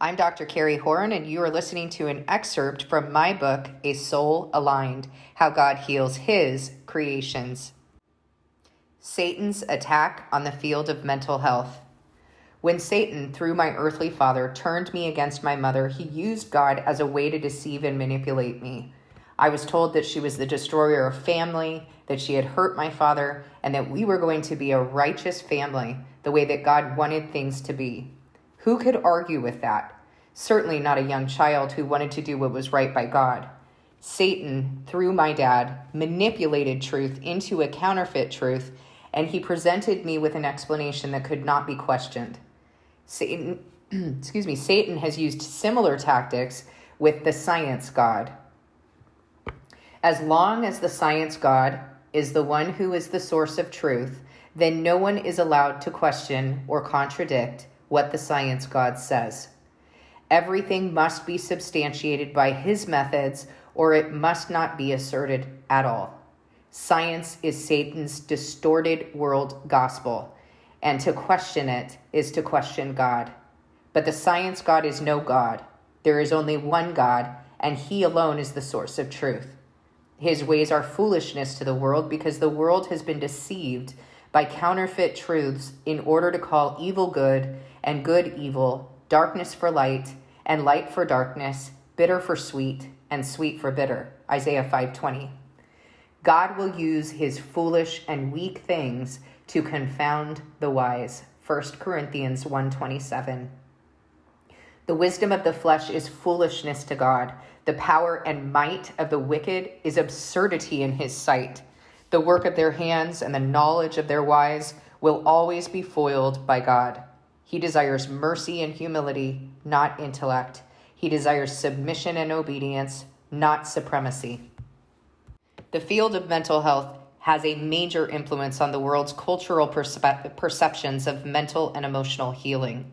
I'm Dr. Carrie Horn, and you are listening to an excerpt from my book, A Soul Aligned: How God Heals His Creations. Satan's Attack on the Field of Mental Health. When Satan, through my earthly father, turned me against my mother, he used God as a way to deceive and manipulate me. I was told that she was the destroyer of family, that she had hurt my father, and that we were going to be a righteous family, the way that God wanted things to be. Who could argue with that? Certainly not a young child who wanted to do what was right by God. Satan, through my dad, manipulated truth into a counterfeit truth, and he presented me with an explanation that could not be questioned. Satan has used similar tactics with the science God. As long as the science God is the one who is the source of truth, then no one is allowed to question or contradict what the science God says. Everything must be substantiated by his methods, or it must not be asserted at all. Science is Satan's distorted world gospel, and to question it is to question God. But the science God is no God. There is only one God, and he alone is the source of truth. His ways are foolishness to the world because the world has been deceived by counterfeit truths in order to call evil good and good evil, darkness for light and light for darkness, bitter for sweet and sweet for bitter. Isaiah 5:20. God will use his foolish and weak things to confound the wise. 1 Corinthians 1:27. The wisdom of the flesh is foolishness to God. The power and might of the wicked is absurdity in his sight. The work of their hands and the knowledge of their wise will always be foiled by God. He desires mercy and humility, not intellect. He desires submission and obedience, not supremacy. The field of mental health has a major influence on the world's cultural perceptions of mental and emotional healing.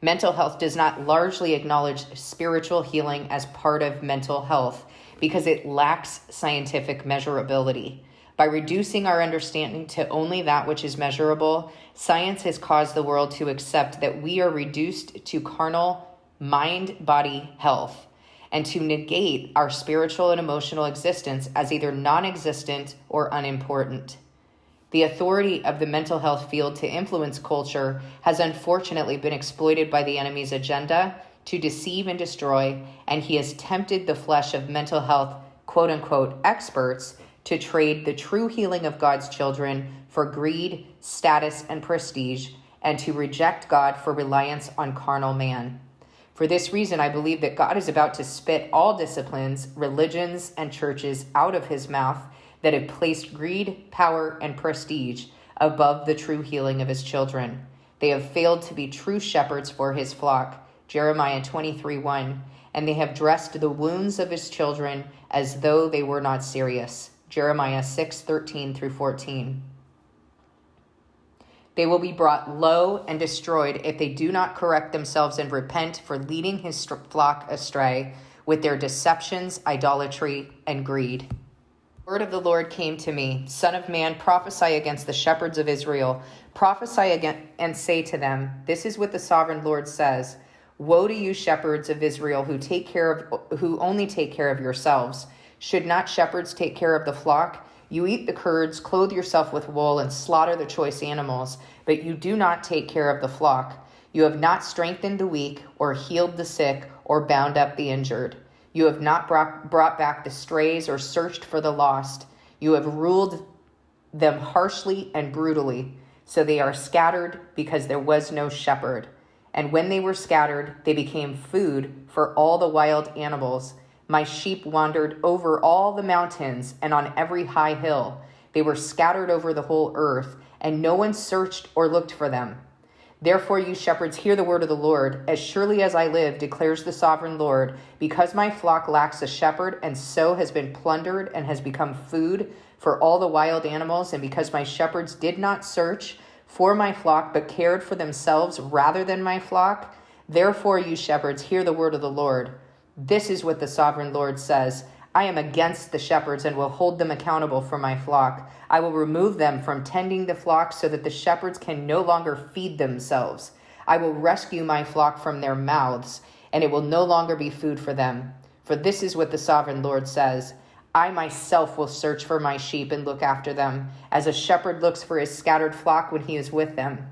Mental health does not largely acknowledge spiritual healing as part of mental health because it lacks scientific measurability. By reducing our understanding to only that which is measurable, science has caused the world to accept that we are reduced to carnal mind-body health and to negate our spiritual and emotional existence as either non-existent or unimportant. The authority of the mental health field to influence culture has unfortunately been exploited by the enemy's agenda to deceive and destroy, and he has tempted the flesh of mental health, quote-unquote, experts to trade the true healing of God's children for greed, status, and prestige, and to reject God for reliance on carnal man. For this reason, I believe that God is about to spit all disciplines, religions, and churches out of his mouth that have placed greed, power, and prestige above the true healing of his children. They have failed to be true shepherds for his flock, Jeremiah 23:1, and they have dressed the wounds of his children as though they were not serious, Jeremiah 6:13 through 14. They will be brought low and destroyed if they do not correct themselves and repent for leading his flock astray with their deceptions, idolatry, and greed. The word of the Lord came to me, Son of man, prophesy against the shepherds of Israel. Prophesy again and say to them, this is what the sovereign Lord says. Woe to you, shepherds of Israel, who only take care of yourselves. Should not shepherds take care of the flock? You eat the curds, clothe yourself with wool, and slaughter the choice animals, but you do not take care of the flock. You have not strengthened the weak, or healed the sick, or bound up the injured. You have not brought back the strays or searched for the lost. You have ruled them harshly and brutally, so they are scattered because there was no shepherd. And when they were scattered, they became food for all the wild animals. My sheep wandered over all the mountains and on every high hill. They were scattered over the whole earth, and no one searched or looked for them. Therefore, you shepherds, hear the word of the Lord. As surely as I live, declares the sovereign Lord, because my flock lacks a shepherd, and so has been plundered and has become food for all the wild animals, and because my shepherds did not search for my flock, but cared for themselves rather than my flock, therefore, you shepherds, hear the word of the Lord. This is what the sovereign Lord says. I am against the shepherds and will hold them accountable for my flock. I will remove them from tending the flock so that the shepherds can no longer feed themselves. I will rescue my flock from their mouths, and it will no longer be food for them. For this is what the sovereign Lord says: I myself will search for my sheep and look after them, as a shepherd looks for his scattered flock when he is with them.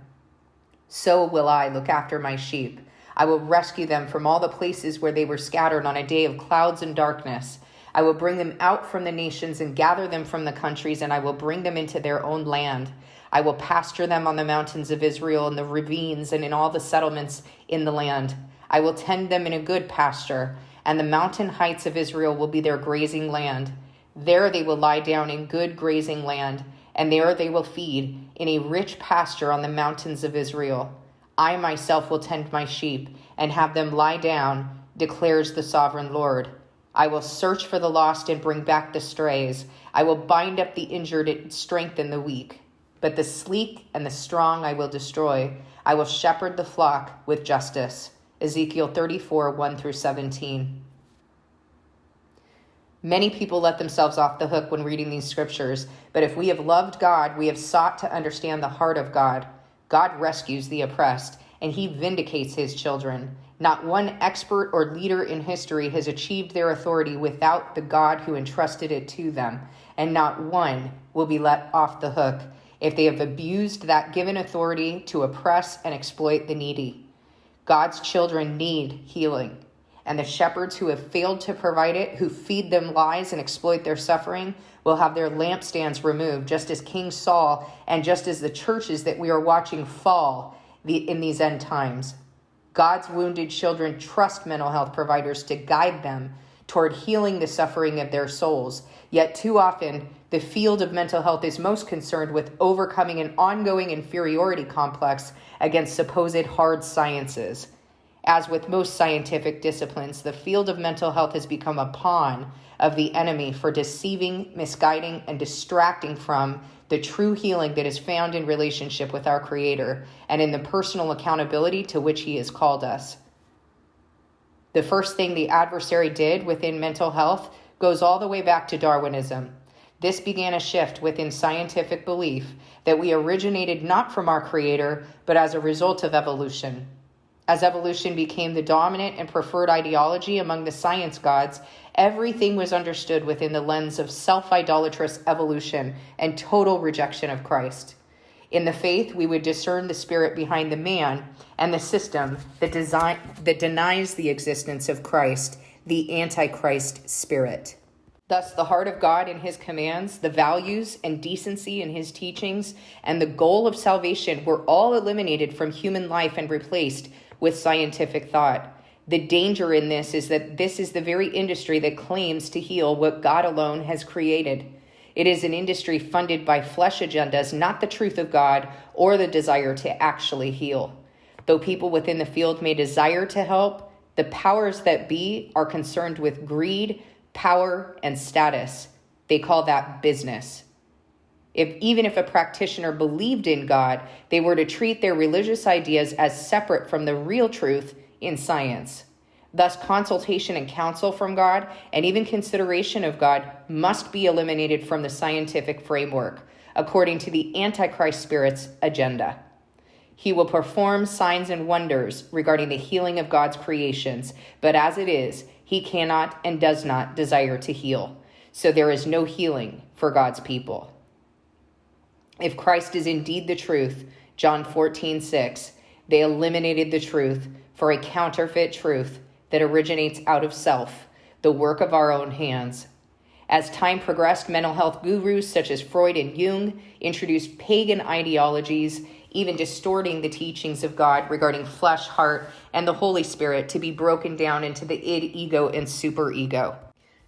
So will I look after my sheep. I will rescue them from all the places where they were scattered on a day of clouds and darkness. I will bring them out from the nations and gather them from the countries, and I will bring them into their own land. I will pasture them on the mountains of Israel, in the ravines, and in all the settlements in the land. I will tend them in a good pasture, and the mountain heights of Israel will be their grazing land. There they will lie down in good grazing land, and there they will feed in a rich pasture on the mountains of Israel. I myself will tend my sheep and have them lie down, declares the sovereign Lord. I will search for the lost and bring back the strays. I will bind up the injured and strengthen the weak. But the sleek and the strong I will destroy. I will shepherd the flock with justice. Ezekiel 34, 1-17. Many people let themselves off the hook when reading these scriptures, but if we have loved God, we have sought to understand the heart of God. God rescues the oppressed, and he vindicates his children. Not one expert or leader in history has achieved their authority without the God who entrusted it to them, and not one will be let off the hook if they have abused that given authority to oppress and exploit the needy. God's children need healing, and the shepherds who have failed to provide it, who feed them lies and exploit their suffering, will have their lampstands removed, just as King Saul and just as the churches that we are watching fall in these end times. God's wounded children trust mental health providers to guide them toward healing the suffering of their souls. Yet too often, the field of mental health is most concerned with overcoming an ongoing inferiority complex against supposed hard sciences. As with most scientific disciplines, the field of mental health has become a pawn of the enemy for deceiving, misguiding, and distracting from the true healing that is found in relationship with our Creator and in the personal accountability to which He has called us. The first thing the adversary did within mental health goes all the way back to Darwinism. This began a shift within scientific belief that we originated not from our Creator, but as a result of evolution. As evolution became the dominant and preferred ideology among the science gods, everything was understood within the lens of self-idolatrous evolution and total rejection of Christ. In the faith, we would discern the spirit behind the man and the system that denies the existence of Christ, the Antichrist spirit. Thus, the heart of God in his commands, the values and decency in his teachings, and the goal of salvation were all eliminated from human life and replaced with scientific thought. The danger in this is that this is the very industry that claims to heal what God alone has created. It is an industry funded by flesh agendas, not the truth of God or the desire to actually heal. Though people within the field may desire to help, the powers that be are concerned with greed, power, and status. They call that business. Even if a practitioner believed in God, they were to treat their religious ideas as separate from the real truth in science. Thus, consultation and counsel from God, and even consideration of God, must be eliminated from the scientific framework, according to the Antichrist spirit's agenda. He will perform signs and wonders regarding the healing of God's creations, but as it is, he cannot and does not desire to heal. So there is no healing for God's people. If Christ is indeed the truth, John 14:6, they eliminated the truth for a counterfeit truth that originates out of self, the work of our own hands. As time progressed, mental health gurus such as Freud and Jung introduced pagan ideologies, even distorting the teachings of God regarding flesh, heart, and the Holy Spirit to be broken down into the id, ego, and superego.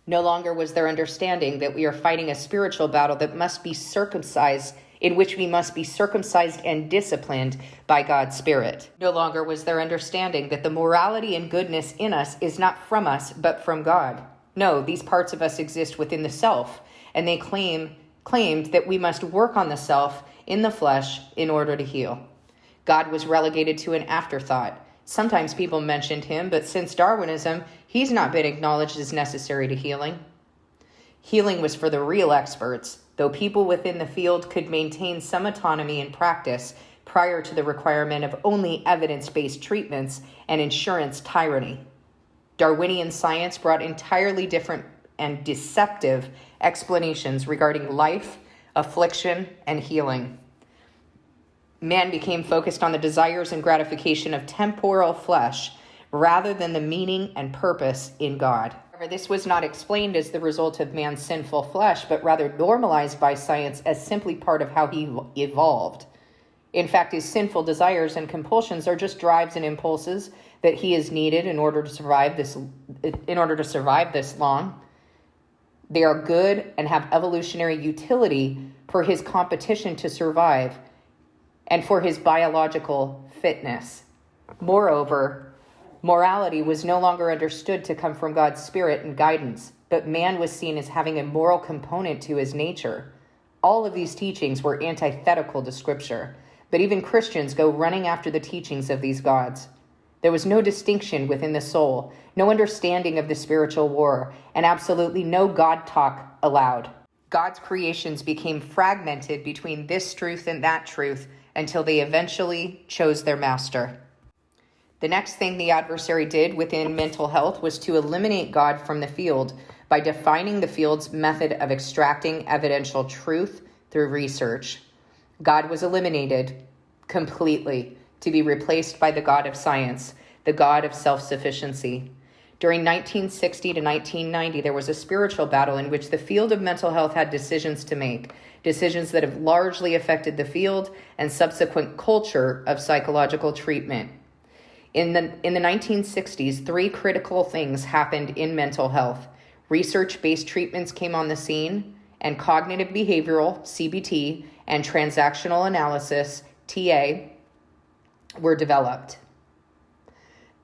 No longer was there understanding that we are fighting a spiritual battle that must be circumcised, in which we must be circumcised and disciplined by God's Spirit. No longer was there understanding that the morality and goodness in us is not from us, but from God. No, these parts of us exist within the self, and they claimed that we must work on the self in the flesh in order to heal. God was relegated to an afterthought. Sometimes people mentioned him, but since Darwinism, he's not been acknowledged as necessary to healing. Healing was for the real experts, though people within the field could maintain some autonomy in practice prior to the requirement of only evidence-based treatments and insurance tyranny. Darwinian science brought entirely different and deceptive explanations regarding life, affliction, and healing. Man became focused on the desires and gratification of temporal flesh rather than the meaning and purpose in God. However, this was not explained as the result of man's sinful flesh, but rather normalized by science as simply part of how he evolved. In fact, his sinful desires and compulsions are just drives and impulses that he has needed in order to survive this long. They are good and have evolutionary utility for his competition to survive and for his biological fitness. Moreover, morality was no longer understood to come from God's spirit and guidance, but man was seen as having a moral component to his nature. All of these teachings were antithetical to Scripture, but even Christians go running after the teachings of these gods. There was no distinction within the soul, no understanding of the spiritual war, and absolutely no God talk allowed. God's creations became fragmented between this truth and that truth until they eventually chose their master. The next thing the adversary did within mental health was to eliminate God from the field by defining the field's method of extracting evidential truth through research. God was eliminated completely to be replaced by the God of science, the God of self-sufficiency. During 1960 to 1990, there was a spiritual battle in which the field of mental health had decisions to make, decisions that have largely affected the field and subsequent culture of psychological treatment. In the 1960s, three critical things happened in mental health. Research-based treatments came on the scene, and cognitive behavioral, CBT, and transactional analysis, TA, were developed.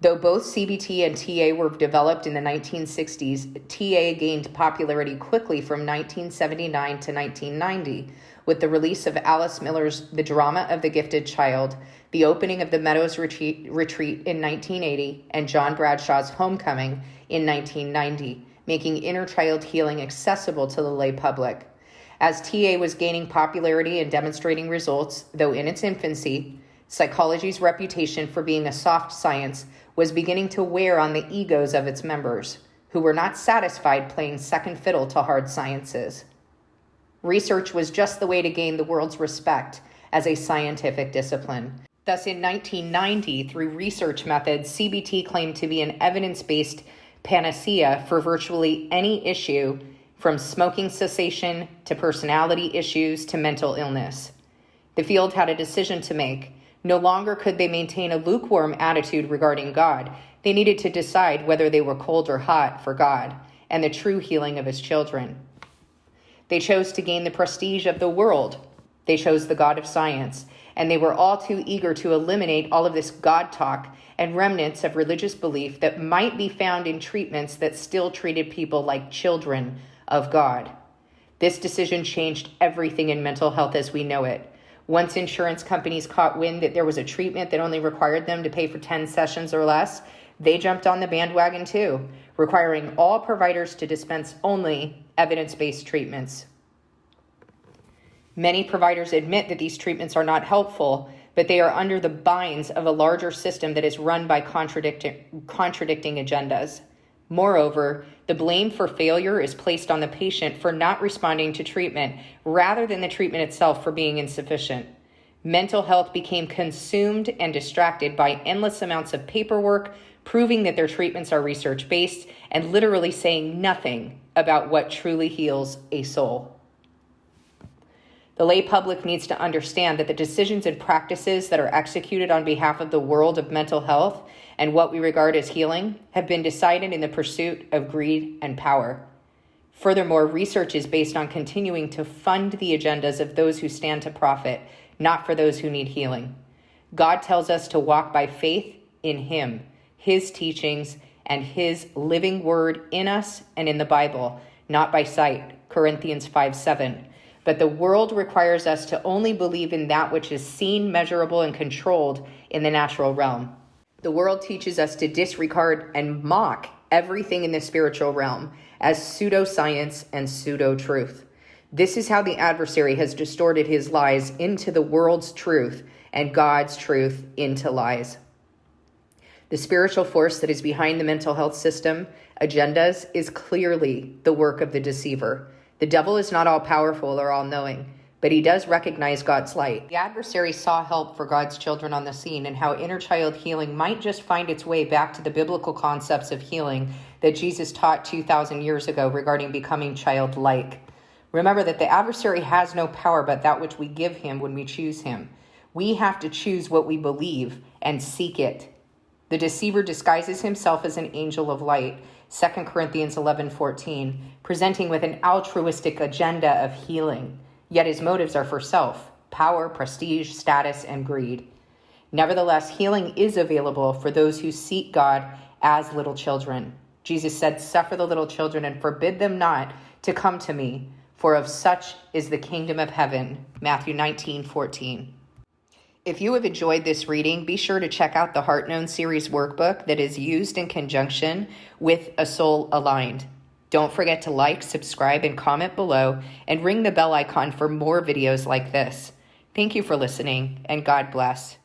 Though both CBT and TA were developed in the 1960s, TA gained popularity quickly from 1979 to 1990, with the release of Alice Miller's The Drama of the Gifted Child, the opening of the Meadows Retreat in 1980, and John Bradshaw's Homecoming in 1990, making inner child healing accessible to the lay public. As TA was gaining popularity and demonstrating results, though in its infancy, psychology's reputation for being a soft science was beginning to wear on the egos of its members, who were not satisfied playing second fiddle to hard sciences. Research was just the way to gain the world's respect as a scientific discipline. Thus, in 1990, through research methods, CBT claimed to be an evidence-based panacea for virtually any issue, from smoking cessation to personality issues to mental illness. The field had a decision to make. No longer could they maintain a lukewarm attitude regarding God. They needed to decide whether they were cold or hot for God and the true healing of his children. They chose to gain the prestige of the world. They chose the God of science, and they were all too eager to eliminate all of this God talk and remnants of religious belief that might be found in treatments that still treated people like children of God. This decision changed everything in mental health as we know it. Once insurance companies caught wind that there was a treatment that only required them to pay for 10 sessions or less, they jumped on the bandwagon too, requiring all providers to dispense only evidence-based treatments. Many providers admit that these treatments are not helpful, but they are under the binds of a larger system that is run by contradicting agendas. Moreover, the blame for failure is placed on the patient for not responding to treatment rather than the treatment itself for being insufficient. Mental health became consumed and distracted by endless amounts of paperwork, proving that their treatments are research-based and literally saying nothing about what truly heals a soul. The lay public needs to understand that the decisions and practices that are executed on behalf of the world of mental health and what we regard as healing have been decided in the pursuit of greed and power. Furthermore, research is based on continuing to fund the agendas of those who stand to profit, not for those who need healing. God tells us to walk by faith in him, his teachings, and his living word in us and in the Bible, not by sight, Corinthians 5:7. But the world requires us to only believe in that which is seen, measurable, and controlled in the natural realm. The world teaches us to disregard and mock everything in the spiritual realm as pseudoscience and pseudo-truth. This is how the adversary has distorted his lies into the world's truth and God's truth into lies. The spiritual force that is behind the mental health system agendas is clearly the work of the deceiver. The devil is not all-powerful or all-knowing, but he does recognize God's light. The adversary saw help for God's children on the scene and how inner child healing might just find its way back to the biblical concepts of healing that Jesus taught 2,000 years ago regarding becoming childlike. Remember that the adversary has no power but that which we give him when we choose him. We have to choose what we believe and seek it. The deceiver disguises himself as an angel of light, 2 Corinthians 11:14, presenting with an altruistic agenda of healing. Yet his motives are for self, power, prestige, status, and greed. Nevertheless, healing is available for those who seek God as little children. Jesus said, "Suffer the little children and forbid them not to come to me, for of such is the kingdom of heaven." Matthew 19:14. If you have enjoyed this reading, be sure to check out the Heart Known series workbook that is used in conjunction with A Soul Aligned. Don't forget to like, subscribe, and comment below, and ring the bell icon for more videos like this. Thank you for listening, and God bless.